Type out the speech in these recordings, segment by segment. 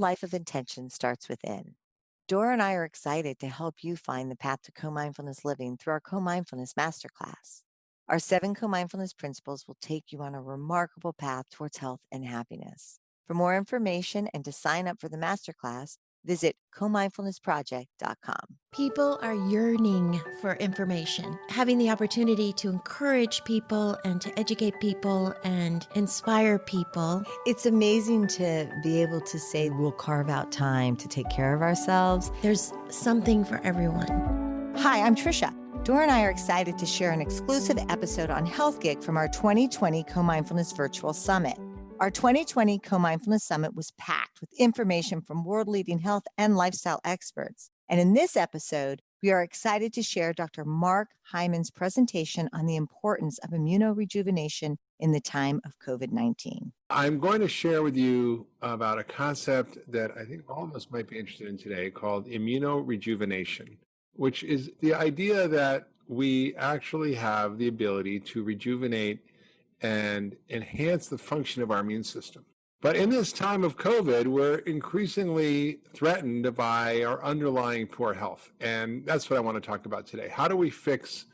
life of intention starts within. Dora and I are excited to help you find the path to co-mindfulness living through our co-mindfulness masterclass. Our 7 co-mindfulness principles will take you on a remarkable path towards health and happiness. For more information and to sign up for the masterclass, visit comindfulnessproject.com. People are yearning for information. Having the opportunity to encourage people and to educate people and inspire people. It's amazing to be able to say we'll carve out time to take care of ourselves. There's something for everyone. Hi, I'm Trisha. Dora and I are excited to share an exclusive episode on Health Gig from our 2020 Co-Mindfulness Virtual Summit. Our 2020 Co-Mindfulness Summit was packed with information from world-leading health and lifestyle experts. And in this episode, we are excited to share Dr. Mark Hyman's presentation on the importance of immunorejuvenation in the time of COVID-19. I'm going to share with you about a concept that I think all of us might be interested in today called immunorejuvenation, which is the idea that we actually have the ability to rejuvenate and enhance the function of our immune system. But in this time of COVID, we're increasingly threatened by our underlying poor health. And that's what I want to talk about today. How do we fix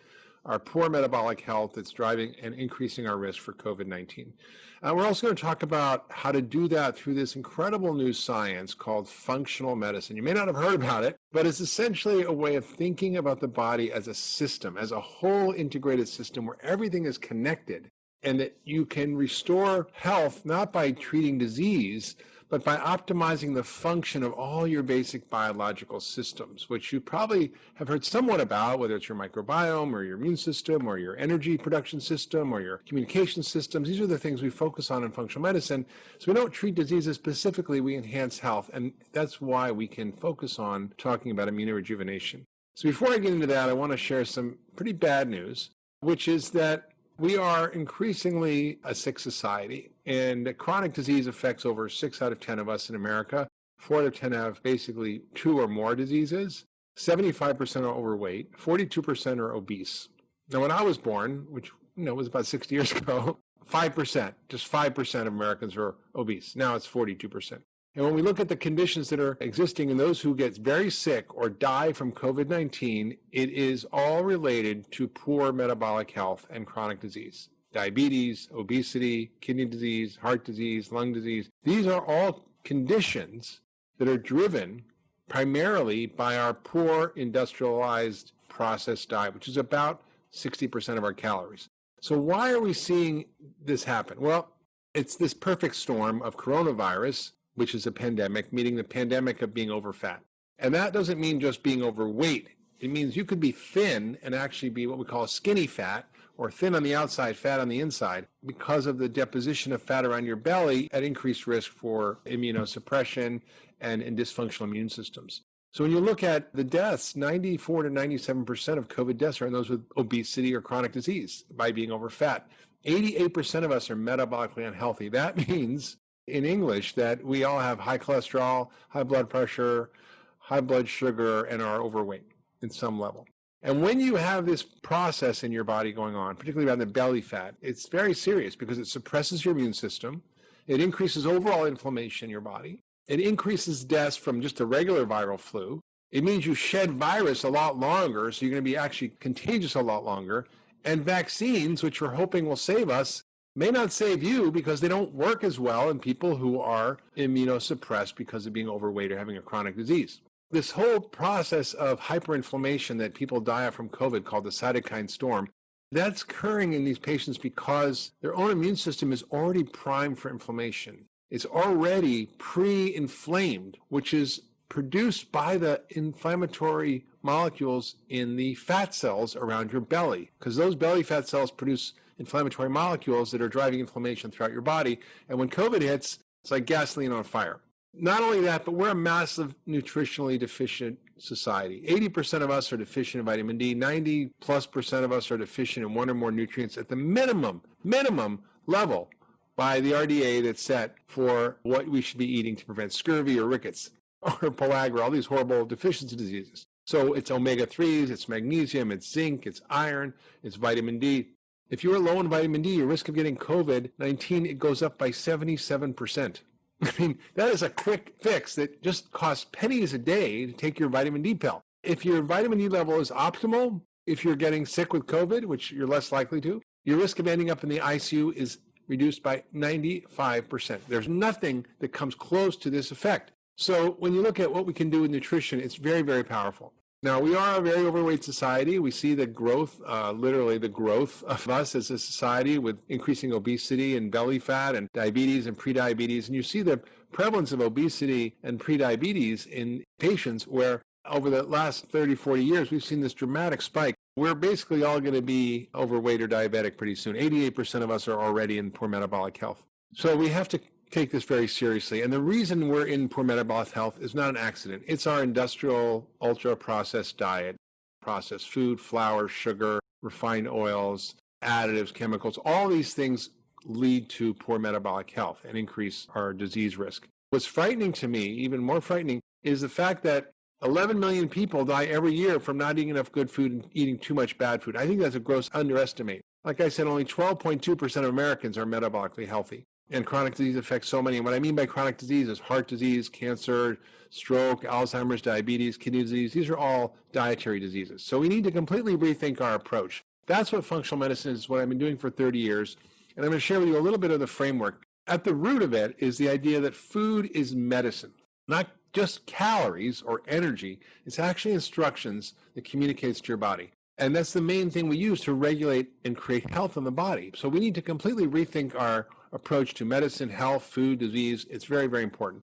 our poor metabolic health that's driving and increasing our risk for COVID-19? We're also going to talk about how to do that through this incredible new science called functional medicine. You may not have heard about it, but it's essentially a way of thinking about the body as a system, as a whole integrated system where everything is connected, and that you can restore health not by treating disease, but by optimizing the function of all your basic biological systems, which you probably have heard somewhat about, whether it's your microbiome or your immune system or your energy production system or your communication systems. These are the things we focus on in functional medicine. So we don't treat diseases specifically, we enhance health. And that's why we can focus on talking about immunorejuvenation. So before I get into that, I want to share some pretty bad news, which is that we are increasingly a sick society, and chronic disease affects over 6 out of 10 of us in America. 4 out of 10 have basically 2 or more diseases. 75% are overweight. 42% are obese. Now, when I was born, which was about 60 years ago, 5%, just 5% of Americans are obese. Now it's 42%. And when we look at the conditions that are existing in those who get very sick or die from COVID-19, it is all related to poor metabolic health and chronic disease. Diabetes, obesity, kidney disease, heart disease, lung disease. These are all conditions that are driven primarily by our poor industrialized processed diet, which is about 60% of our calories. So why are we seeing this happen? Well, it's this perfect storm of coronavirus, which is a pandemic, meaning the pandemic of being overfat. And that doesn't mean just being overweight. It means you could be thin and actually be what we call skinny fat, or thin on the outside, fat on the inside, because of the deposition of fat around your belly at increased risk for immunosuppression and dysfunctional immune systems. So when you look at the deaths, 94 to 97% of COVID deaths are in those with obesity or chronic disease by being overfat. 88% of us are metabolically unhealthy. That means in English that we all have high cholesterol, high blood pressure, high blood sugar, and are overweight in some level. And when you have this process in your body going on, particularly around the belly fat, it's very serious because it suppresses your immune system. It increases overall inflammation in your body. It increases deaths from just a regular viral flu. It means you shed virus a lot longer, so you're going to be actually contagious a lot longer. And vaccines, which we're hoping will save us, may not save you because they don't work as well in people who are immunosuppressed because of being overweight or having a chronic disease. This whole process of hyperinflammation that people die of from COVID, called the cytokine storm, that's occurring in these patients because their own immune system is already primed for inflammation. It's already pre-inflamed, which is produced by the inflammatory molecules in the fat cells around your belly, because those belly fat cells produce inflammatory molecules that are driving inflammation throughout your body. And when COVID hits, it's like gasoline on fire. Not only that, but we're a massive nutritionally deficient society. 80% of us are deficient in vitamin D. 90+% of us are deficient in one or more nutrients at the minimum level by the RDA that's set for what we should be eating to prevent scurvy or rickets or pellagra, all these horrible deficiency diseases. So it's omega-3s, it's magnesium, it's zinc, it's iron, it's vitamin D. If you are low in vitamin D, your risk of getting COVID-19, it goes up by 77%. I mean, that is a quick fix that just costs pennies a day to take your vitamin D pill. If your vitamin D level is optimal, if you're getting sick with COVID, which you're less likely to, your risk of ending up in the ICU is reduced by 95%. There's nothing that comes close to this effect. So when you look at what we can do with nutrition, it's very, very powerful. Now, we are a very overweight society. We see the growth, literally the growth of us as a society with increasing obesity and belly fat and diabetes and prediabetes. And you see the prevalence of obesity and prediabetes in patients where over the last 30, 40 years, we've seen this dramatic spike. We're basically all going to be overweight or diabetic pretty soon. 88% of us are already in poor metabolic health. So we have to take this very seriously. And the reason we're in poor metabolic health is not an accident. It's our industrial, ultra-processed diet, processed food, flour, sugar, refined oils, additives, chemicals. All these things lead to poor metabolic health and increase our disease risk. What's frightening to me, even more frightening, is the fact that 11 million people die every year from not eating enough good food and eating too much bad food. I think that's a gross underestimate. Like I said, only 12.2% of Americans are metabolically healthy. And chronic disease affects so many. And what I mean by chronic disease is heart disease, cancer, stroke, Alzheimer's, diabetes, kidney disease. These are all dietary diseases. So we need to completely rethink our approach. That's what functional medicine is, what I've been doing for 30 years. And I'm going to share with you a little bit of the framework. At the root of it is the idea that food is medicine, not just calories or energy. It's actually instructions that communicates to your body. And that's the main thing we use to regulate and create health in the body. So we need to completely rethink our approach to medicine, health, food, disease. It's very, very important.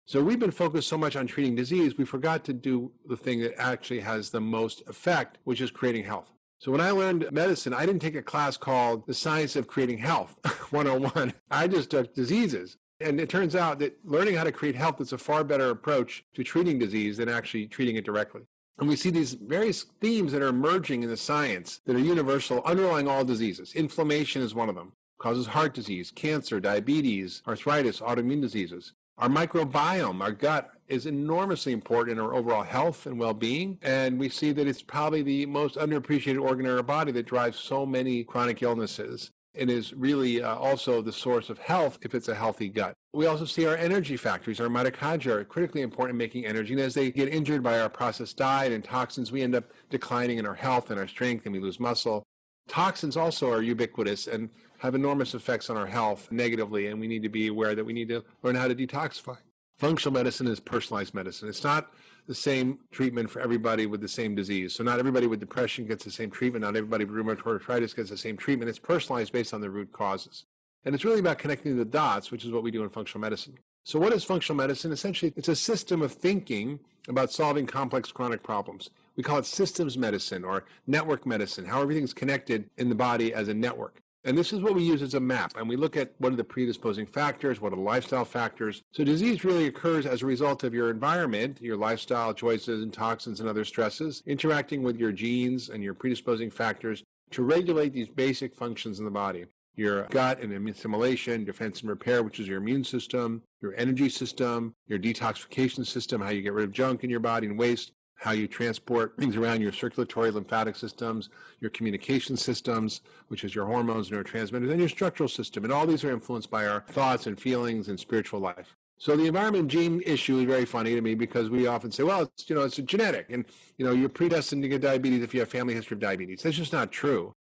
So we've been focused so much on treating disease, we forgot to do the thing that actually has the most effect, which is creating health. So when I learned medicine, I didn't take a class called The Science of Creating Health 101. I just took diseases. And it turns out that learning how to create health is a far better approach to treating disease than actually treating it directly. And we see these various themes that are emerging in the science that are universal, underlying all diseases. Inflammation is one of them. Causes heart disease, cancer, diabetes, arthritis, autoimmune diseases. Our microbiome, our gut, is enormously important in our overall health and well-being. And we see that it's probably the most underappreciated organ in our body that drives so many chronic illnesses and is really also the source of health if it's a healthy gut. We also see our energy factories. Our mitochondria are critically important in making energy. And as they get injured by our processed diet and toxins, we end up declining in our health and our strength, and we lose muscle. Toxins also are ubiquitous and have enormous effects on our health negatively, and we need to be aware that we need to learn how to detoxify. Functional medicine is personalized medicine. It's not the same treatment for everybody with the same disease. So not everybody with depression gets the same treatment. Not everybody with rheumatoid arthritis gets the same treatment. It's personalized based on the root causes. And it's really about connecting the dots, which is what we do in functional medicine. So what is functional medicine? Essentially, it's a system of thinking about solving complex chronic problems. We call it systems medicine or network medicine, how everything's connected in the body as a network. And this is what we use as a map. And we look at what are the predisposing factors, what are the lifestyle factors. So disease really occurs as a result of your environment, your lifestyle choices and toxins and other stresses, interacting with your genes and your predisposing factors to regulate these basic functions in the body. Your gut and assimilation, defense and repair, which is your immune system, your energy system, your detoxification system, how you get rid of junk in your body and waste, how you transport things around your circulatory lymphatic systems, your communication systems, which is your hormones, neurotransmitters, and your structural system. And all these are influenced by our thoughts and feelings and spiritual life. So the environment gene issue is very funny to me because we often say, well, it's a genetic, and you're predestined to get diabetes if you have family history of diabetes. That's just not true.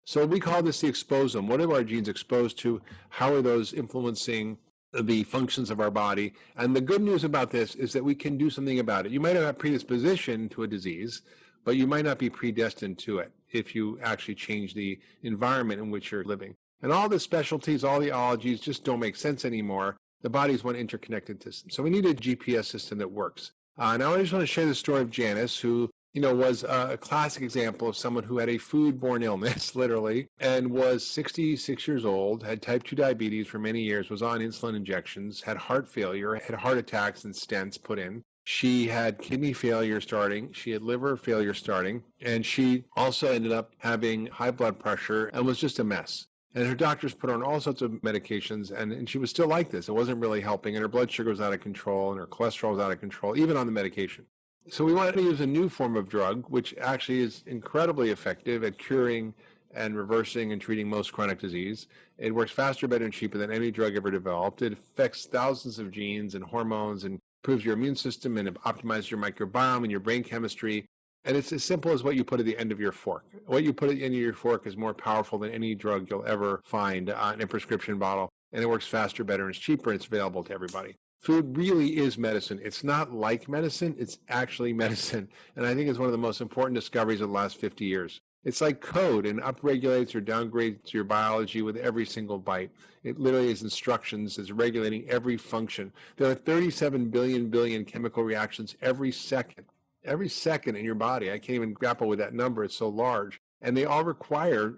So we call this the exposome. What are our genes exposed to? How are those influencing the functions of our body? And the good news about this is that we can do something about it. You might have a predisposition to a disease, but you might not be predestined to it if you actually change the environment in which you're living. And all the specialties, all the ologies just don't make sense anymore. The body is one interconnected system. So we need a GPS system that works. Now I just want to share the story of Janice, who was a classic example of someone who had a foodborne illness, literally, and was 66 years old, had type 2 diabetes for many years, was on insulin injections, had heart failure, had heart attacks and stents put in. She had kidney failure starting. She had liver failure starting. And she also ended up having high blood pressure and was just a mess. And her doctors put her on all sorts of medications, and she was still like this. It wasn't really helping, and her blood sugar was out of control, and her cholesterol was out of control, even on the medication. So we wanted to use a new form of drug, which actually is incredibly effective at curing and reversing and treating most chronic disease. It works faster, better, and cheaper than any drug ever developed. It affects thousands of genes and hormones and improves your immune system and optimizes your microbiome and your brain chemistry. And it's as simple as what you put at the end of your fork. What you put at the end of your fork is more powerful than any drug you'll ever find in a prescription bottle. And it works faster, better, and it's cheaper, and it's available to everybody. Food really is medicine. It's not like medicine, it's actually medicine. And I think it's one of the most important discoveries of the last 50 years. It's like code and upregulates or downgrades your biology with every single bite. It literally is instructions. It's regulating every function. There are 37 billion chemical reactions every second in your body. I can't even grapple with that number. It's so large. And they all require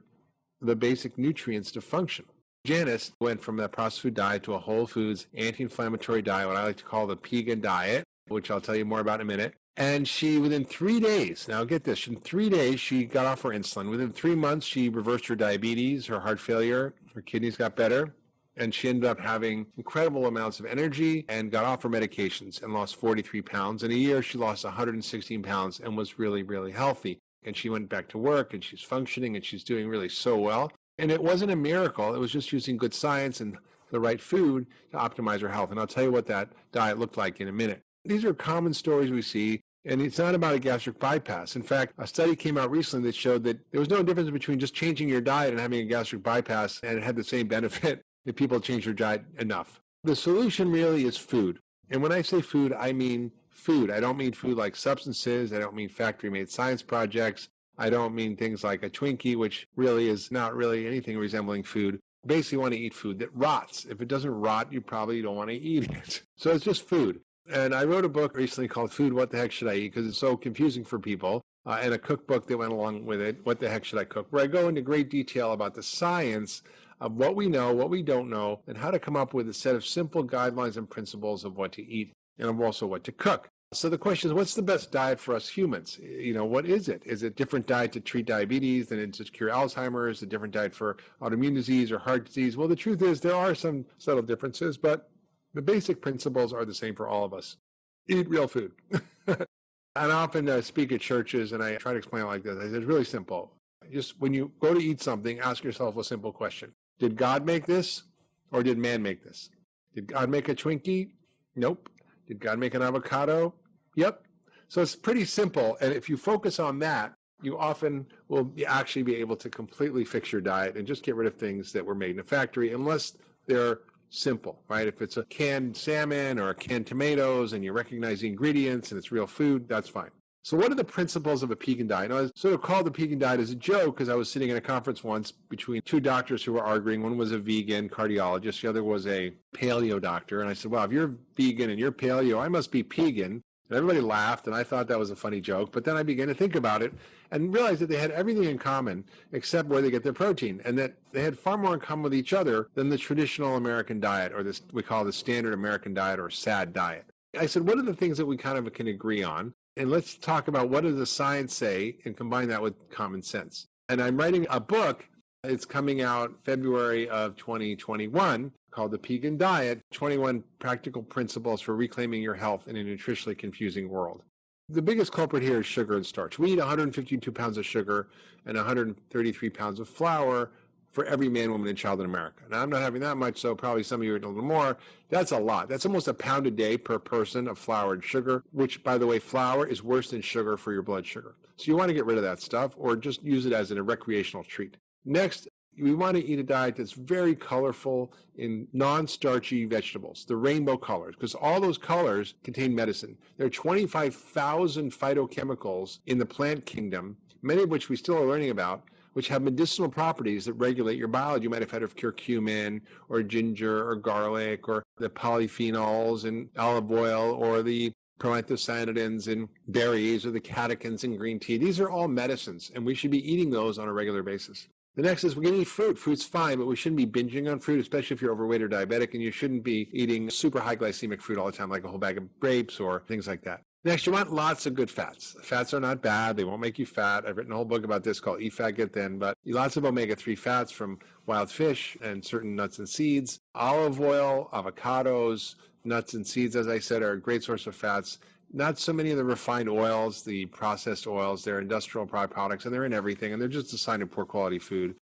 the basic nutrients to function. Janice went from that processed food diet to a whole foods anti-inflammatory diet, what I like to call the vegan diet, which I'll tell you more about in a minute. And she, within 3 days, now get this, in 3 days, she got off her insulin. Within 3 months, she reversed her diabetes, her heart failure, her kidneys got better, and she ended up having incredible amounts of energy and got off her medications and lost 43 pounds. In a year, she lost 116 pounds and was really, really healthy. And she went back to work, and she's functioning, and she's doing really so well. And it wasn't a miracle. It was just using good science and the right food to optimize her health. And I'll tell you what that diet looked like in a minute. These are common stories we see, and it's not about a gastric bypass. In fact, a study came out recently that showed that there was no difference between just changing your diet and having a gastric bypass, and it had the same benefit if people change their diet enough. The solution really is food. And when I say food, I mean food. I don't mean food like substances. I don't mean factory-made science projects. I don't mean things like a Twinkie, which really is not really anything resembling food. Basically, you want to eat food that rots. If it doesn't rot, you probably don't want to eat it. So it's just food. And I wrote a book recently called Food, What the Heck Should I Eat? Because it's so confusing for people. And a cookbook that went along with it, What the Heck Should I Cook? Where I go into great detail about the science of what we know, what we don't know, and how to come up with a set of simple guidelines and principles of what to eat and also what to cook. So the question is, what's the best diet for us humans? What is it? Is it a different diet to treat diabetes than to cure Alzheimer's, a different diet for autoimmune disease or heart disease? Well, the truth is there are some subtle differences, but the basic principles are the same for all of us. Eat real food. And I often speak at churches, and I try to explain it like this. I say, it's really simple. Just when you go to eat something, ask yourself a simple question. Did God make this, or did man make this? Did God make a Twinkie? Nope. Did God make an avocado? Yep. So it's pretty simple. And if you focus on that, you often will actually be able to completely fix your diet and just get rid of things that were made in a factory, unless they're simple, right? If it's a canned salmon or a canned tomatoes and you recognize the ingredients and it's real food, that's fine. So what are the principles of a vegan diet? Now, I sort of called the vegan diet as a joke because I was sitting in a conference once between two doctors who were arguing. One was a vegan cardiologist. The other was a paleo doctor. And I said, well, if you're vegan and you're paleo, I must be pegan. And everybody laughed, and I thought that was a funny joke. But then I began to think about it and realized that they had everything in common except where they get their protein, and that they had far more in common with each other than the traditional American diet, or this we call the standard American diet or SAD diet. I said, what are the things that we kind of can agree on? And let's talk about what does the science say and combine that with common sense. And I'm writing a book. It's coming out February of 2021 called The Vegan Diet, 21 Practical Principles for Reclaiming Your Health in a Nutritionally Confusing World. The biggest culprit here is sugar and starch. We eat 152 pounds of sugar and 133 pounds of flour for every man, woman, and child in America. Now, I'm not having that much, so probably some of you are eating a little more. That's a lot. That's almost a pound a day per person of flour and sugar, which, by the way, flour is worse than sugar for your blood sugar. So you want to get rid of that stuff or just use it as a recreational treat. Next, we want to eat a diet that's very colorful in non-starchy vegetables, the rainbow colors, because all those colors contain medicine. There are 25,000 phytochemicals in the plant kingdom, many of which we still are learning about, which have medicinal properties that regulate your biology. You might have heard of curcumin or ginger or garlic or the polyphenols in olive oil or the proanthocyanidins in berries or the catechins in green tea. These are all medicines, and we should be eating those on a regular basis. The next is we're going to eat fruit. Fruit's fine, but we shouldn't be binging on fruit, especially if you're overweight or diabetic, and you shouldn't be eating super high glycemic fruit all the time, like a whole bag of grapes or things like that. Next, you want lots of good fats. Fats are not bad. They won't make you fat. I've written a whole book about this called Eat Fat, Get Thin, but lots of omega-3 fats from wild fish and certain nuts and seeds, olive oil, avocados, Nuts and seeds, as I said, are a great source of fats. Not so many of the refined oils, the processed oils. They're industrial products, and they're in everything, and they're just a sign of poor quality food.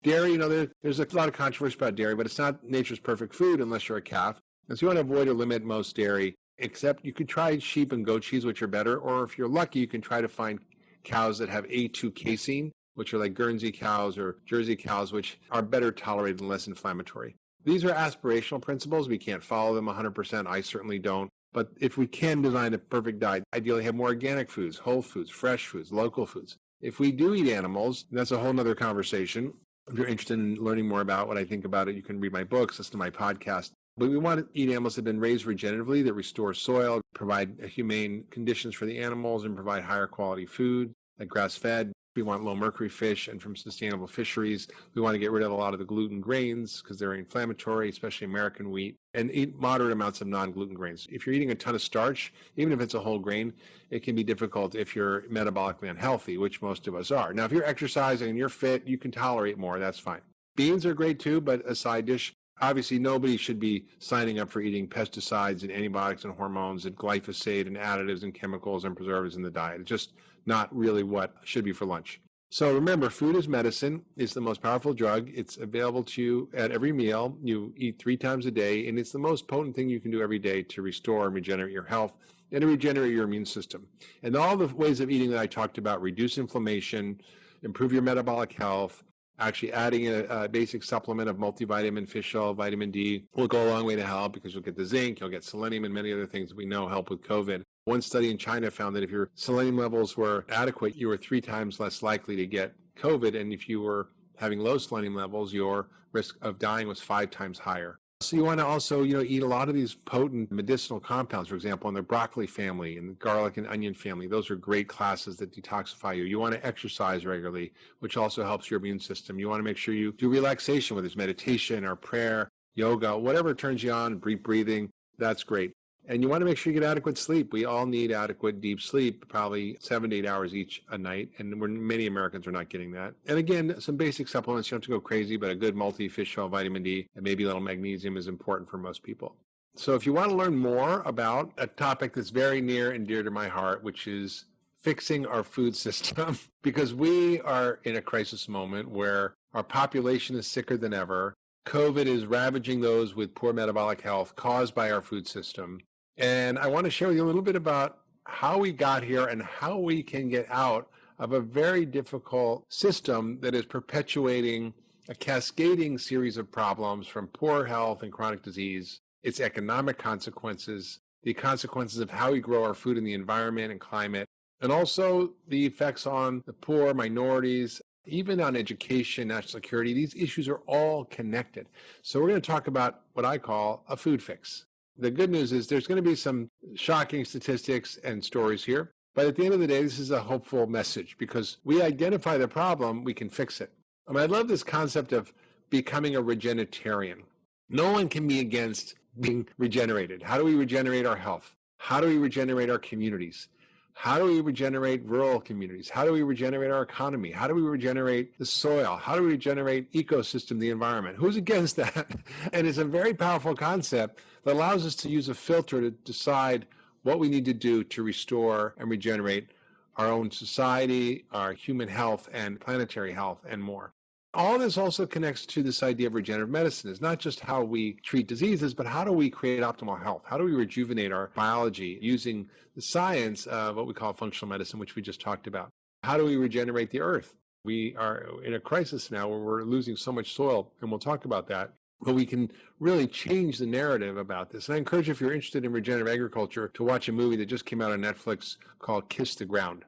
Dairy, there's a lot of controversy about dairy, but it's not nature's perfect food unless you're a calf. And so you want to avoid or limit most dairy, except you could try sheep and goat cheese, which are better, or if you're lucky, you can try to find cows that have A2 casein, which are like Guernsey cows or Jersey cows, which are better tolerated and less inflammatory. These are aspirational principles. We can't follow them 100%. I certainly don't. But if we can design a perfect diet, ideally have more organic foods, whole foods, fresh foods, local foods. If we do eat animals, that's a whole nother conversation. If you're interested in learning more about what I think about it, you can read my books, listen to my podcast. But we want to eat animals that have been raised regeneratively, that restore soil, provide humane conditions for the animals, and provide higher quality food, like grass-fed. We want low mercury fish and from sustainable fisheries. We want to get rid of a lot of the gluten grains because they're inflammatory, especially American wheat, and eat moderate amounts of non-gluten grains. If you're eating a ton of starch, even if it's a whole grain, it can be difficult if you're metabolically unhealthy, which most of us are. Now, if you're exercising and you're fit, you can tolerate more. That's fine. Beans are great too, but a side dish. Obviously, nobody should be signing up for eating pesticides and antibiotics and hormones and glyphosate and additives and chemicals and preservatives in the diet. It's just not really what should be for lunch. So remember, food is medicine. It's the most powerful drug. It's available to you at every meal. You eat 3 times a day, and it's the most potent thing you can do every day to restore and regenerate your health and to regenerate your immune system. And all the ways of eating that I talked about, reduce inflammation, improve your metabolic health, actually adding a basic supplement of multivitamin, fish oil, vitamin D will go a long way to help because you'll get the zinc, you'll get selenium, and many other things that we know help with COVID. One study in China found that if your selenium levels were adequate, you were 3 times less likely to get COVID. And if you were having low selenium levels, your risk of dying was 5 times higher. So you want to also, eat a lot of these potent medicinal compounds, for example, in the broccoli family and the garlic and onion family. Those are great classes that detoxify you. You want to exercise regularly, which also helps your immune system. You want to make sure you do relaxation, whether it's meditation or prayer, yoga, whatever turns you on, deep breathing, that's great. And you want to make sure you get adequate sleep. We all need adequate deep sleep, probably 7 to 8 hours each a night. And many Americans are not getting that. And again, some basic supplements. You don't have to go crazy, but a good multi-fish oil, vitamin D, and maybe a little magnesium is important for most people. So if you want to learn more about a topic that's very near and dear to my heart, which is fixing our food system, because we are in a crisis moment where our population is sicker than ever. COVID is ravaging those with poor metabolic health caused by our food system. And I want to share with you a little bit about how we got here and how we can get out of a very difficult system that is perpetuating a cascading series of problems from poor health and chronic disease, its economic consequences, the consequences of how we grow our food in the environment and climate, and also the effects on the poor, minorities, even on education, national security. These issues are all connected. So we're going to talk about what I call a food fix. The good news is there's going to be some shocking statistics and stories here. But at the end of the day, this is a hopeful message because we identify the problem, we can fix it. I love this concept of becoming a regenetarian. No one can be against being regenerated. How do we regenerate our health? How do we regenerate our communities? How do we regenerate rural communities? How do we regenerate our economy? How do we regenerate the soil? How do we regenerate ecosystem, the environment? Who's against that? And it's a very powerful concept that allows us to use a filter to decide what we need to do to restore and regenerate our own society, our human health, and planetary health, and more. All this also connects to this idea of regenerative medicine. It's not just how we treat diseases, but how do we create optimal health? How do we rejuvenate our biology using the science of what we call functional medicine, which we just talked about? How do we regenerate the earth? We are in a crisis now where we're losing so much soil, and we'll talk about that. But we can really change the narrative about this. And I encourage you, if you're interested in regenerative agriculture, to watch a movie that just came out on Netflix called Kiss the Ground.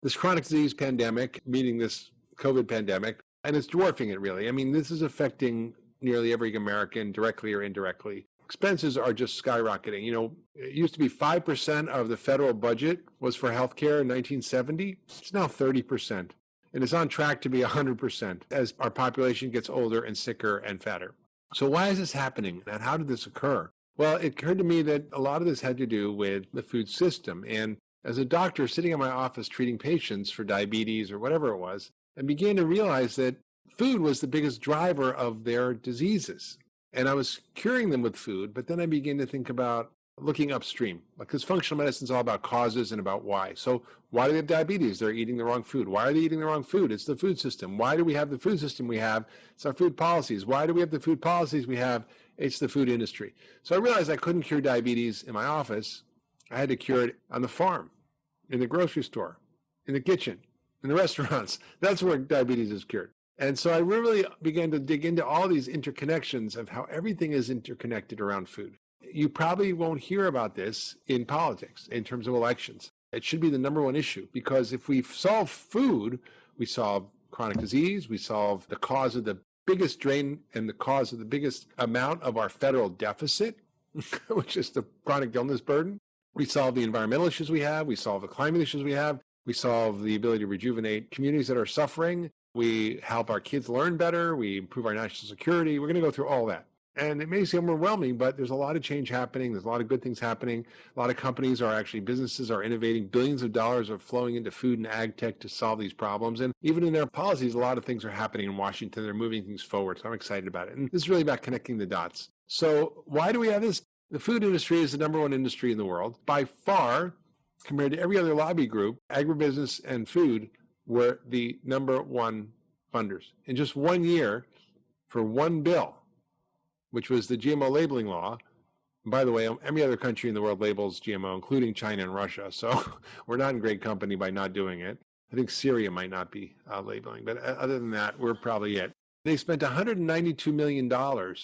This chronic disease pandemic, meaning this COVID pandemic, and it's dwarfing it, really. This is affecting nearly every American, directly or indirectly. Expenses are just skyrocketing. It used to be 5% of the federal budget was for healthcare in 1970. It's now 30%. And it's on track to be 100% as our population gets older and sicker and fatter. So why is this happening? And how did this occur? Well, it occurred to me that a lot of this had to do with the food system. And as a doctor sitting in my office treating patients for diabetes or whatever it was, I began to realize that food was the biggest driver of their diseases. And I was curing them with food, but then I began to think about looking upstream, because functional medicine is all about causes and about why. So why do they have diabetes? They're eating the wrong food. Why are they eating the wrong food? It's the food system. Why do we have the food system we have? It's our food policies. Why do we have the food policies we have? It's the food industry. So I realized I couldn't cure diabetes in my office. I had to cure it on the farm, in the grocery store, in the kitchen, in the restaurants. That's where diabetes is cured. And so I really began to dig into all these interconnections of how everything is interconnected around food. You probably won't hear about this in politics in terms of elections. It should be the number one issue, because if we solve food, we solve chronic disease, we solve the cause of the biggest drain and the cause of the biggest amount of our federal deficit, which is the chronic illness burden. We solve the environmental issues we have, we solve the climate issues we have, we solve the ability to rejuvenate communities that are suffering, we help our kids learn better, we improve our national security. We're going to go through all that. And it may seem overwhelming, but there's a lot of change happening. There's a lot of good things happening. A lot of companies are actually, businesses are innovating. Billions of dollars are flowing into food and ag tech to solve these problems. And even in their policies, a lot of things are happening in Washington. They're moving things forward. So I'm excited about it. And this is really about connecting the dots. So why do we have this? The food industry is the number one industry in the world. By far, compared to every other lobby group, agribusiness and food were the number one funders. In just 1 year, for one bill, which was the GMO labeling law. And by the way, every other country in the world labels GMO, including China and Russia. So we're not in great company by not doing it. I think Syria might not be labeling, but other than that, we're probably it. They spent $192 million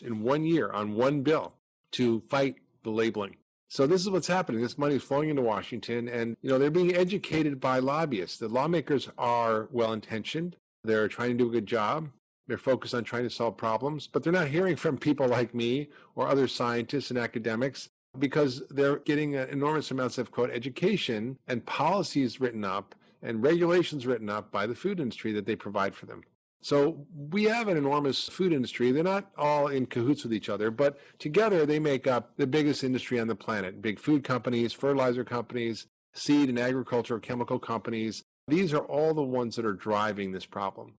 in 1 year on one bill to fight the labeling. So this is what's happening. This money is flowing into Washington, and they're being educated by lobbyists. The lawmakers are well-intentioned. They're trying to do a good job. They're focused on trying to solve problems, but they're not hearing from people like me or other scientists and academics, because they're getting enormous amounts of, quote, education and policies written up and regulations written up by the food industry that they provide for them. So we have an enormous food industry. They're not all in cahoots with each other, but together they make up the biggest industry on the planet. Big food companies, fertilizer companies, seed and agricultural chemical companies. These are all the ones that are driving this problem.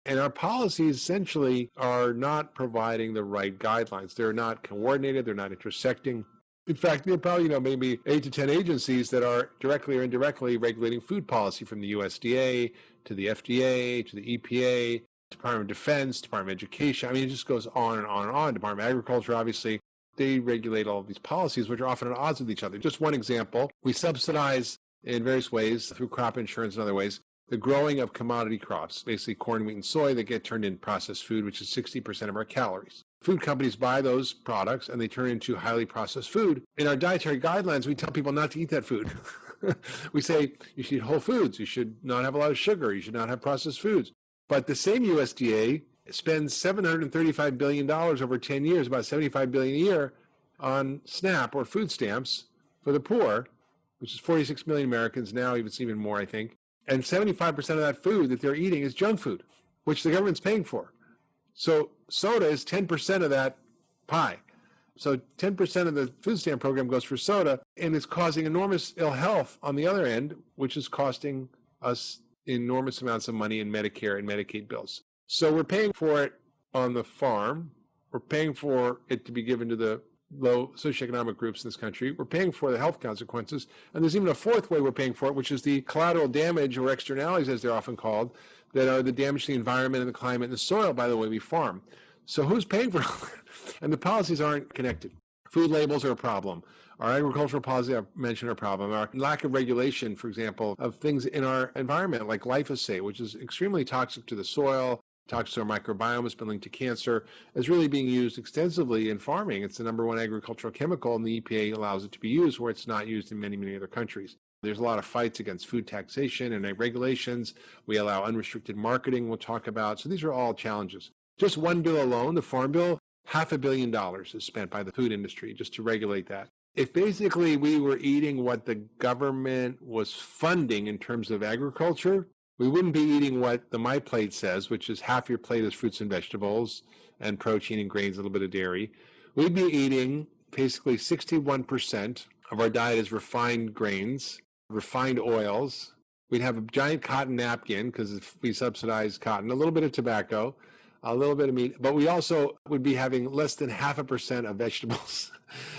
And our policies essentially are not providing the right guidelines. They're not coordinated. They're not intersecting. In fact, there are probably, maybe 8 to 10 agencies that are directly or indirectly regulating food policy, from the USDA to the FDA to the EPA, Department of Defense, Department of Education. I mean, it just goes on and on and on. Department of Agriculture, obviously, they regulate all of these policies, which are often at odds with each other. Just one example, we subsidize in various ways through crop insurance and other ways the growing of commodity crops, basically corn, wheat, and soy, that get turned into processed food, which is 60% of our calories. Food companies buy those products and they turn into highly processed food. In our dietary guidelines, we tell people not to eat that food. We say you should eat whole foods. You should not have a lot of sugar. You should not have processed foods. But the same USDA spends $735 billion over 10 years, about $75 billion a year, on SNAP, or food stamps, for the poor, which is 46 million Americans now, even more, I think. And 75% of that food that they're eating is junk food, which the government's paying for. So soda is 10% of that pie. So 10% of the food stamp program goes for soda, and it's causing enormous ill health on the other end, which is costing us enormous amounts of money in Medicare and Medicaid bills. So we're paying for it on the farm. We're paying for it to be given to the low socioeconomic groups in this country. We're paying for the health consequences. And there's even a fourth way we're paying for it, which is the collateral damage, or externalities as they're often called, that are the damage to the environment and the climate and the soil by the way we farm. So who's paying for it? And the policies aren't connected. Food labels are a problem. Our agricultural policy, I mentioned, are a problem. Our lack of regulation, for example, of things in our environment, like glyphosate, which is extremely toxic to the soil, toxic to our microbiome, has been linked to cancer, is really being used extensively in farming. It's the number one agricultural chemical, and the EPA allows it to be used where it's not used in many, many other countries. There's a lot of fights against food taxation and regulations. We allow unrestricted marketing, we'll talk about. So these are all challenges. Just one bill alone, the Farm Bill, $500 million is spent by the food industry just to regulate that. If basically we were eating what the government was funding in terms of agriculture, we wouldn't be eating what the My Plate says, which is half your plate is fruits and vegetables and protein and grains, a little bit of dairy. We'd be eating basically 61% of our diet is refined grains, refined oils. We'd have a giant cotton napkin because we subsidize cotton, a little bit of tobacco, a little bit of meat, but we also would be having less than 0.5% of vegetables.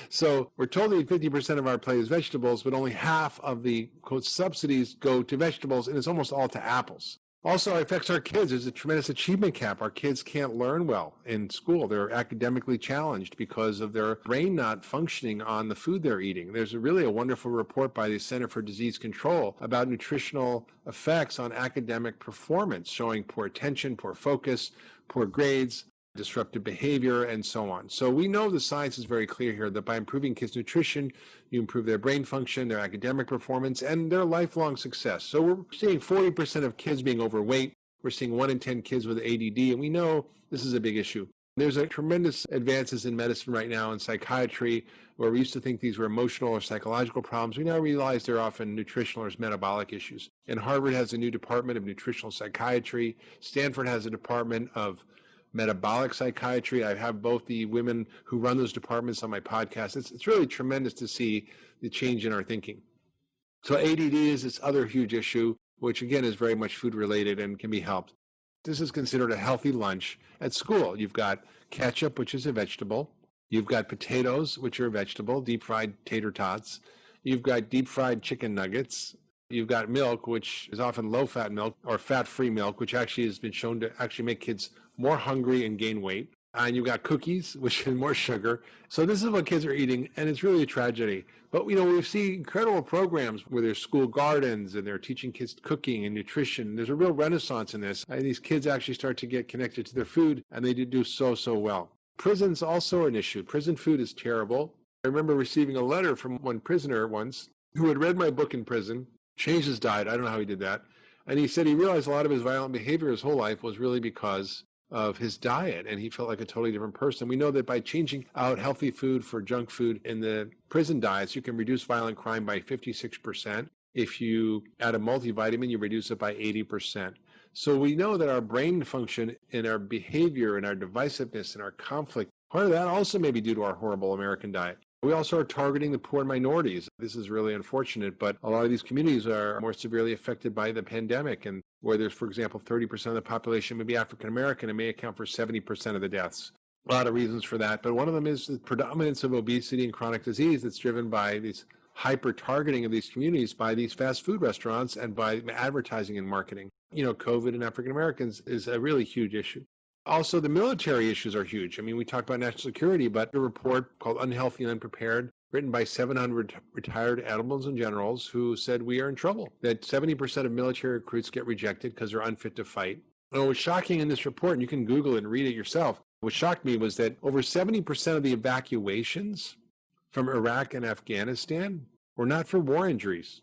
So we're told that 50% of our plate is vegetables, but only half of the quote subsidies go to vegetables, and it's almost all to apples. Also, it affects our kids. There's a tremendous achievement cap. Our kids can't learn well in school. They're academically challenged because of their brain not functioning on the food they're eating. There's really a wonderful report by the Center for Disease Control about nutritional effects on academic performance, showing poor attention, poor focus, poor grades, disruptive behavior, and so on. So we know the science is very clear here that by improving kids' nutrition, you improve their brain function, their academic performance, and their lifelong success. So we're seeing 40% of kids being overweight. We're seeing 1 in 10 kids with ADD, and we know this is a big issue. There's a tremendous advances in medicine right now in psychiatry, where we used to think these were emotional or psychological problems. We now realize they're often nutritional or metabolic issues. And Harvard has a new department of nutritional psychiatry. Stanford has a department of metabolic psychiatry. I have both the women who run those departments on my podcast. It's really tremendous to see the change in our thinking. So ADD is this other huge issue, which again is very much food related and can be helped. This is considered a healthy lunch at school. You've got ketchup, which is a vegetable. You've got potatoes, which are a vegetable, deep fried tater tots. You've got deep fried chicken nuggets. You've got milk, which is often low-fat milk or fat-free milk, which actually has been shown to actually make kids more hungry and gain weight. And you've got cookies, which is more sugar. So this is what kids are eating, and it's really a tragedy. But, we see incredible programs where there's school gardens and they're teaching kids cooking and nutrition. There's a real renaissance in this. And these kids actually start to get connected to their food, and they do so well. Prison's also an issue. Prison food is terrible. I remember receiving a letter from one prisoner once who had read my book in prison, changed his diet. I don't know how he did that. And he said he realized a lot of his violent behavior his whole life was really because of his diet, and he felt like a totally different person. We know that by changing out healthy food for junk food in the prison diets, you can reduce violent crime by 56%. If you add a multivitamin, you reduce it by 80%. So we know that our brain function and our behavior and our divisiveness and our conflict, part of that also may be due to our horrible American diet. We also are targeting the poor and minorities. This is really unfortunate, but a lot of these communities are more severely affected by the pandemic, and where there's, for example, 30% of the population may be African American, it may account for 70% of the deaths. A lot of reasons for that, but one of them is the predominance of obesity and chronic disease that's driven by these hyper-targeting of these communities by these fast food restaurants and by advertising and marketing. COVID in African Americans is a really huge issue. Also, the military issues are huge. We talk about national security, but a report called Unhealthy and Unprepared, written by 700 retired admirals and generals who said we are in trouble, that 70% of military recruits get rejected because they're unfit to fight. And what was shocking in this report, and you can Google it and read it yourself, what shocked me was that over 70% of the evacuations from Iraq and Afghanistan were not for war injuries.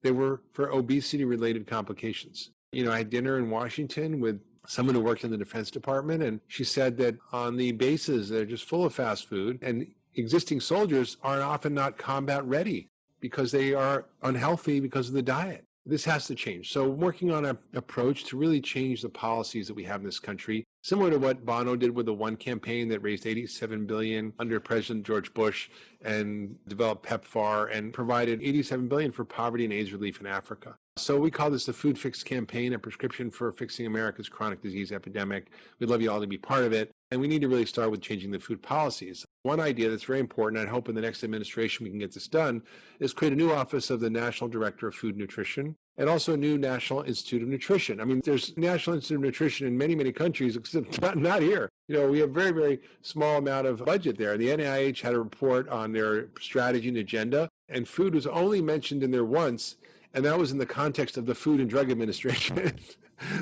They were for obesity-related complications. I had dinner in Washington with someone who worked in the Defense Department, and she said that on the bases, they're just full of fast food, and existing soldiers are often not combat ready because they are unhealthy because of the diet. This has to change. So working on an approach to really change the policies that we have in this country, similar to what Bono did with the One campaign that raised $87 billion under President George Bush and developed PEPFAR and provided $87 billion for poverty and AIDS relief in Africa. So we call this the Food Fix campaign, a prescription for fixing America's chronic disease epidemic. We'd love you all to be part of it. And we need to really start with changing the food policies. One idea that's very important, and I hope in the next administration we can get this done, is create a new office of the National Director of Food Nutrition and also a new National Institute of Nutrition. There's National Institute of Nutrition in many, many countries, except not here. We have very, very small amount of budget there. The NIH had a report on their strategy and agenda, and food was only mentioned in there once, and that was in the context of the Food and Drug Administration.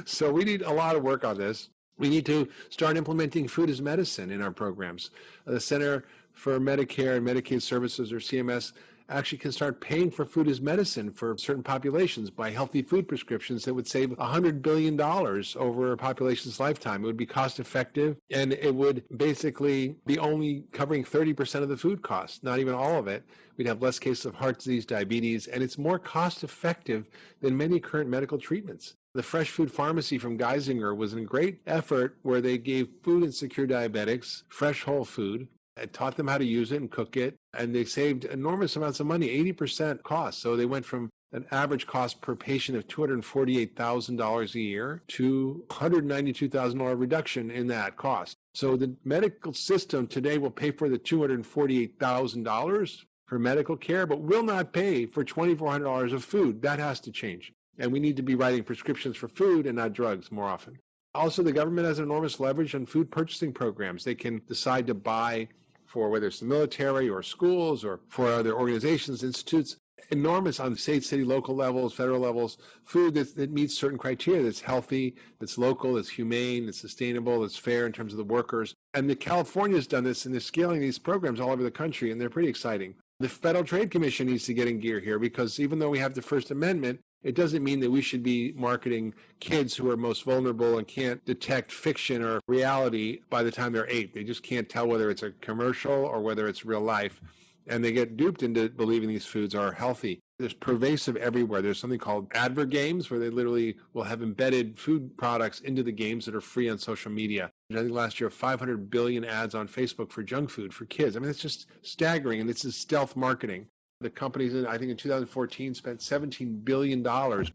So we need a lot of work on this. We need to start implementing food as medicine in our programs. The Center for Medicare and Medicaid Services, or CMS, actually can start paying for food as medicine for certain populations by healthy food prescriptions that would save $100 billion over a population's lifetime. It would be cost effective, and it would basically be only covering 30% of the food cost, not even all of it. We'd have less cases of heart disease, diabetes, and it's more cost effective than many current medical treatments. The Fresh Food Pharmacy from Geisinger was a great effort where they gave food insecure diabetics fresh whole food and taught them how to use it and cook it, and they saved enormous amounts of money, 80% cost. So they went from an average cost per patient of $248,000 a year to $192,000 reduction in that cost. So the medical system today will pay for the $248,000 for medical care, but will not pay for $2,400 of food. That has to change. And we need to be writing prescriptions for food and not drugs more often. Also, the government has enormous leverage on food purchasing programs. They can decide to buy for whether it's the military or schools or for other organizations, institutes, enormous on state, city, local levels, federal levels, food that meets certain criteria, that's healthy, that's local, that's humane, that's sustainable, that's fair in terms of the workers. And California has done this, and they're scaling these programs all over the country, and they're pretty exciting. The Federal Trade Commission needs to get in gear here, because even though we have the First Amendment, it doesn't mean that we should be marketing kids who are most vulnerable and can't detect fiction or reality by the time they're 8. They just can't tell whether it's a commercial or whether it's real life. And they get duped into believing these foods are healthy. There's pervasive everywhere. There's something called advert games, where they literally will have embedded food products into the games that are free on social media. I think last year, 500 billion ads on Facebook for junk food for kids. I mean, it's just staggering, and this is stealth marketing. The companies, I think in 2014, spent $17 billion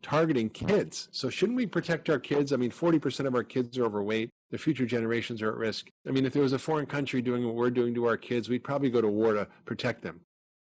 targeting kids. So shouldn't we protect our kids? I mean, 40% of our kids are overweight. The future generations are at risk. I mean, if there was a foreign country doing what we're doing to our kids, we'd probably go to war to protect them.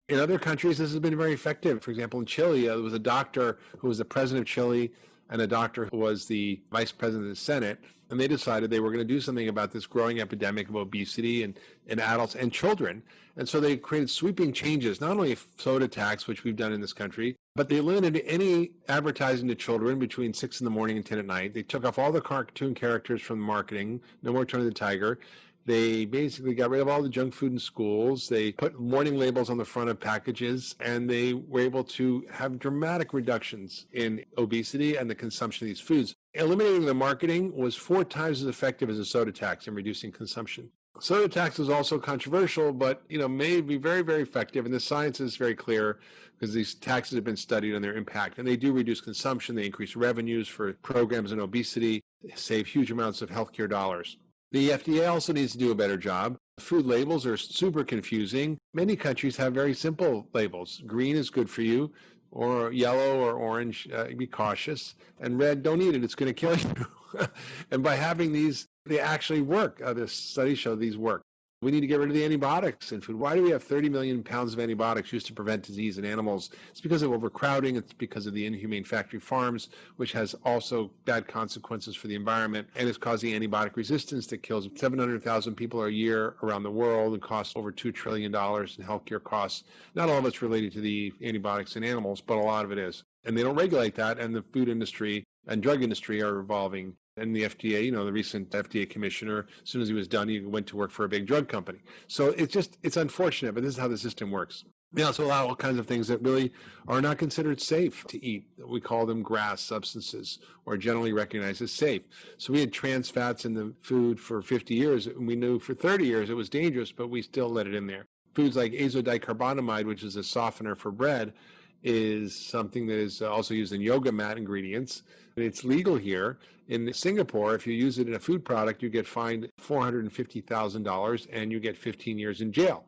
In other countries, this has been very effective. For example, in Chile, there was a doctor who was the president of Chile and a doctor who was the vice president of the Senate, and they decided they were going to do something about this growing epidemic of obesity in adults and children. And so they created sweeping changes, not only a soda tax, which we've done in this country, but they eliminated any advertising to children between 6 in the morning and 10 at night. They took off all the cartoon characters from marketing, no more Tony the Tiger. They basically got rid of all the junk food in schools. They put warning labels on the front of packages, and they were able to have dramatic reductions in obesity and the consumption of these foods. Eliminating the marketing was 4 times as effective as a soda tax in reducing consumption. Soda tax is also controversial, but may be very, very effective. And the science is very clear, because these taxes have been studied on their impact. And they do reduce consumption. They increase revenues for programs in obesity, save huge amounts of healthcare dollars. The FDA also needs to do a better job. Food labels are super confusing. Many countries have very simple labels. Green is good for you, or yellow or orange, be cautious. And red, don't eat it, it's going to kill you. And by having these, they actually work. The studies show these work. We need to get rid of the antibiotics in food. Why do we have 30 million pounds of antibiotics used to prevent disease in animals? It's because of overcrowding. It's because of the inhumane factory farms, which has also bad consequences for the environment, and is causing antibiotic resistance that kills 700,000 people a year around the world and costs over $2 trillion in healthcare costs. Not all of it's related to the antibiotics in animals, but a lot of it is. And they don't regulate that, and the food industry and drug industry are evolving. And the FDA, the recent FDA commissioner, as soon as he was done, he went to work for a big drug company. So it's unfortunate, but this is how the system works. They also allow all kinds of things that really are not considered safe to eat. We call them GRAS substances, or generally recognized as safe. So we had trans fats in the food for 50 years, and we knew for 30 years it was dangerous, but we still let it in there. Foods like azodicarbonamide, which is a softener for bread, is something that is also used in yoga mat ingredients. It's legal here. In Singapore, if you use it in a food product, you get fined $450,000 and you get 15 years in jail.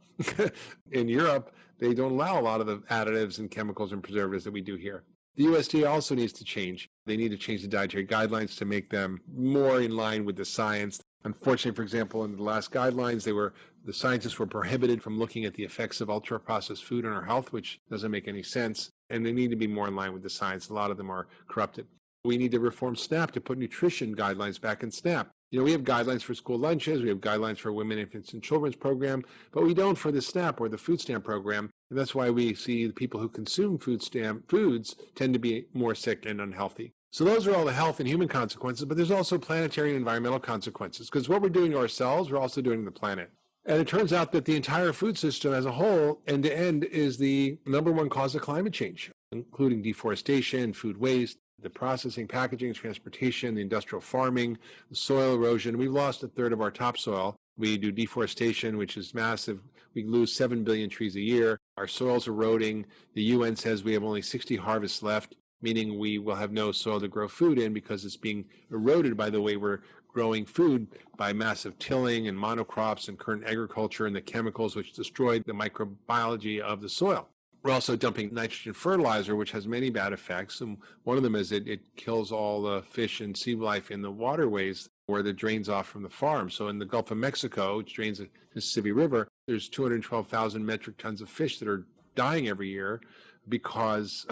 In Europe, they don't allow a lot of the additives and chemicals and preservatives that we do here. The USDA also needs to change. They need to change the dietary guidelines to make them more in line with the science. Unfortunately, for example, in the last guidelines, the scientists were prohibited from looking at the effects of ultra-processed food on our health, which doesn't make any sense. And they need to be more in line with the science. A lot of them are corrupted. We need to reform SNAP to put nutrition guidelines back in SNAP. We have guidelines for school lunches. We have guidelines for women, infants, and children's program, but we don't for the SNAP or the food stamp program. And that's why we see the people who consume food stamp foods tend to be more sick and unhealthy. So those are all the health and human consequences, but there's also planetary and environmental consequences, because what we're doing to ourselves, we're also doing to the planet. And it turns out that the entire food system as a whole, end to end, is the number one cause of climate change, including deforestation, food waste, the processing, packaging, transportation, the industrial farming, the soil erosion. We've lost 1/3 of our topsoil. We do deforestation, which is massive. We lose 7 billion trees a year. Our soil's eroding. The UN says we have only 60 harvests left, meaning we will have no soil to grow food in because it's being eroded by the way we're growing food by massive tilling and monocrops and current agriculture and the chemicals which destroy the microbiology of the soil. We're also dumping nitrogen fertilizer, which has many bad effects. And one of them is it kills all the fish and sea life in the waterways where it drains off from the farm. So in the Gulf of Mexico, which drains the Mississippi River, there's 212,000 metric tons of fish that are dying every year because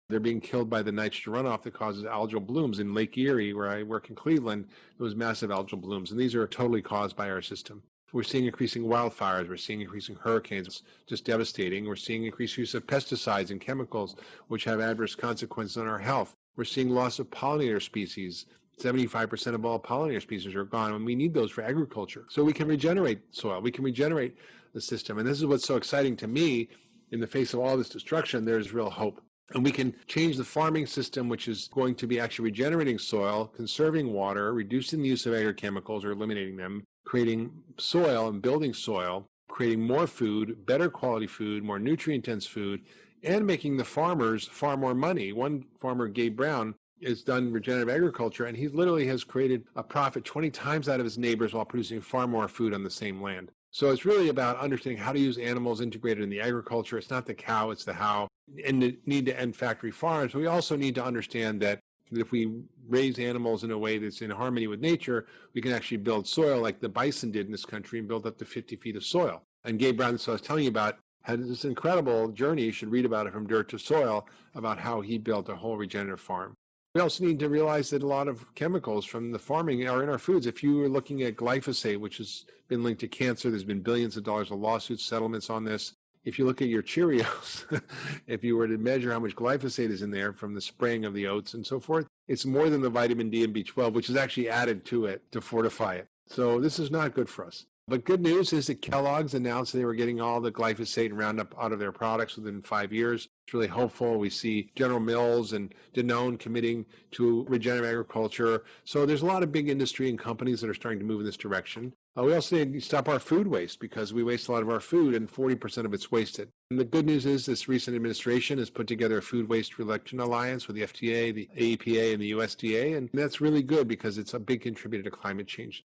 they're being killed by the nitrogen runoff that causes algal blooms. In Lake Erie, where I work in Cleveland, there was massive algal blooms, and these are totally caused by our system. We're seeing increasing wildfires. We're seeing increasing hurricanes. It's just devastating. We're seeing increased use of pesticides and chemicals, which have adverse consequences on our health. We're seeing loss of pollinator species. 75% of all pollinator species are gone, and we need those for agriculture. So we can regenerate soil. We can regenerate the system. And this is what's so exciting to me. In the face of all this destruction, there's real hope. And we can change the farming system, which is going to be actually regenerating soil, conserving water, reducing the use of agrochemicals or eliminating them, creating soil and building soil, creating more food, better quality food, more nutrient-dense food, and making the farmers far more money. One farmer, Gabe Brown, has done regenerative agriculture, and he literally has created a profit 20 times out of his neighbors while producing far more food on the same land. So it's really about understanding how to use animals integrated in the agriculture. It's not the cow, it's the how. And the need to end factory farms. We also need to understand that if we raise animals in a way that's in harmony with nature, we can actually build soil like the bison did in this country and build up to 50 feet of soil. And Gabe Brown, so I was telling you about, had this incredible journey. You should read about it, From Dirt to Soil, about how he built a whole regenerative farm. We also need to realize that a lot of chemicals from the farming are in our foods. If you were looking at glyphosate, which has been linked to cancer, there's been billions of dollars of lawsuits, settlements on this. If you look at your Cheerios, if you were to measure how much glyphosate is in there from the spraying of the oats and so forth, it's more than the vitamin D and B12, which is actually added to it to fortify it. So this is not good for us. But good news is that Kellogg's announced they were getting all the glyphosate and Roundup out of their products within 5 years. It's really hopeful. We see General Mills and Danone committing to regenerative agriculture. So there's a lot of big industry and companies that are starting to move in this direction. We also need to stop our food waste because we waste a lot of our food and 40% of it's wasted. And the good news is this recent administration has put together a food waste reduction alliance with the FDA, the EPA, and the USDA. And that's really good because it's a big contributor to climate change.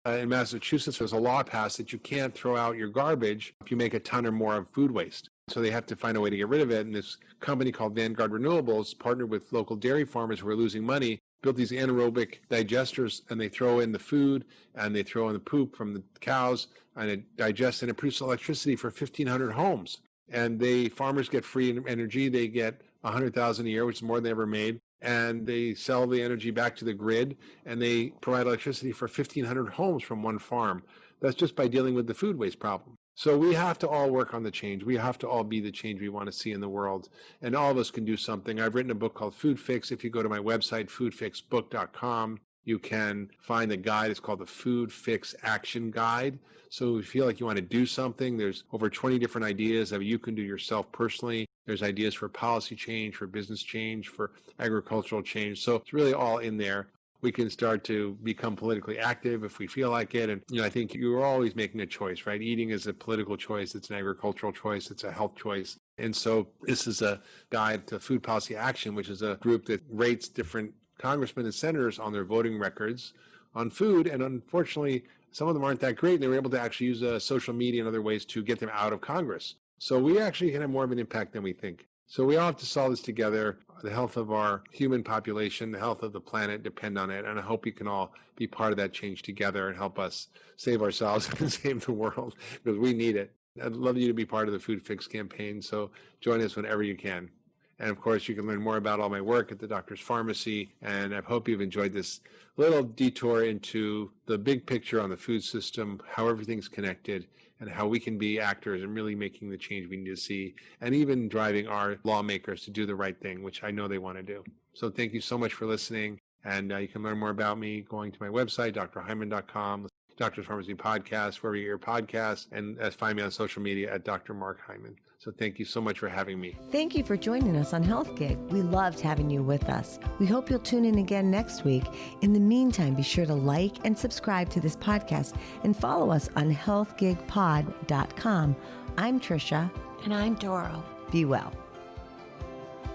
In Massachusetts, there's a law passed that you can't throw out your garbage if you make a ton or more of food waste. So they have to find a way to get rid of it. And this company called Vanguard Renewables partnered with local dairy farmers who are losing money, built these anaerobic digesters, and they throw in the food and they throw in the poop from the cows, and it digests and it produces electricity for 1,500 homes. And farmers get free energy. They get $100,000 a year, which is more than they ever made. And they sell the energy back to the grid, and they provide electricity for 1,500 homes from one farm. That's just by dealing with the food waste problem. So we have to all work on the change. We have to all be the change we want to see in the world. And all of us can do something. I've written a book called Food Fix. If you go to my website, foodfixbook.com, you can find a guide. It's called the Food Fix Action Guide. So if you feel like you want to do something, there's over 20 different ideas that you can do yourself personally. There's ideas for policy change, for business change, for agricultural change. So it's really all in there. We can start to become politically active if we feel like it. And, I think you're always making a choice, right? Eating is a political choice. It's an agricultural choice. It's a health choice. And so this is a guide to Food Policy Action, which is a group that rates different congressmen and senators on their voting records on food. And unfortunately, some of them aren't that great. They were able to actually use social media and other ways to get them out of Congress. So we actually can have more of an impact than we think. So we all have to solve this together. The health of our human population, the health of the planet depend on it. And I hope you can all be part of that change together and help us save ourselves and save the world because we need it. I'd love you to be part of the Food Fix campaign. So join us whenever you can. And of course, you can learn more about all my work at the Doctor's Farmacy. And I hope you've enjoyed this little detour into the big picture on the food system, how everything's connected, and how we can be actors and really making the change we need to see, and even driving our lawmakers to do the right thing, which I know they want to do. So thank you so much for listening. And you can learn more about me going to my website, drhyman.com, Doctor's Farmacy Podcast, wherever you hear podcasts, and find me on social media at Dr. Mark Hyman. So thank you so much for having me. Thank you for joining us on Health Gig. We loved having you with us. We hope you'll tune in again next week. In the meantime, be sure to like and subscribe to this podcast and follow us on healthgigpod.com. I'm Tricia. And I'm Doro. Be well.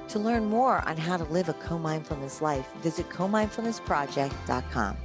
To learn more on how to live a co-mindfulness life, visit comindfulnessproject.com.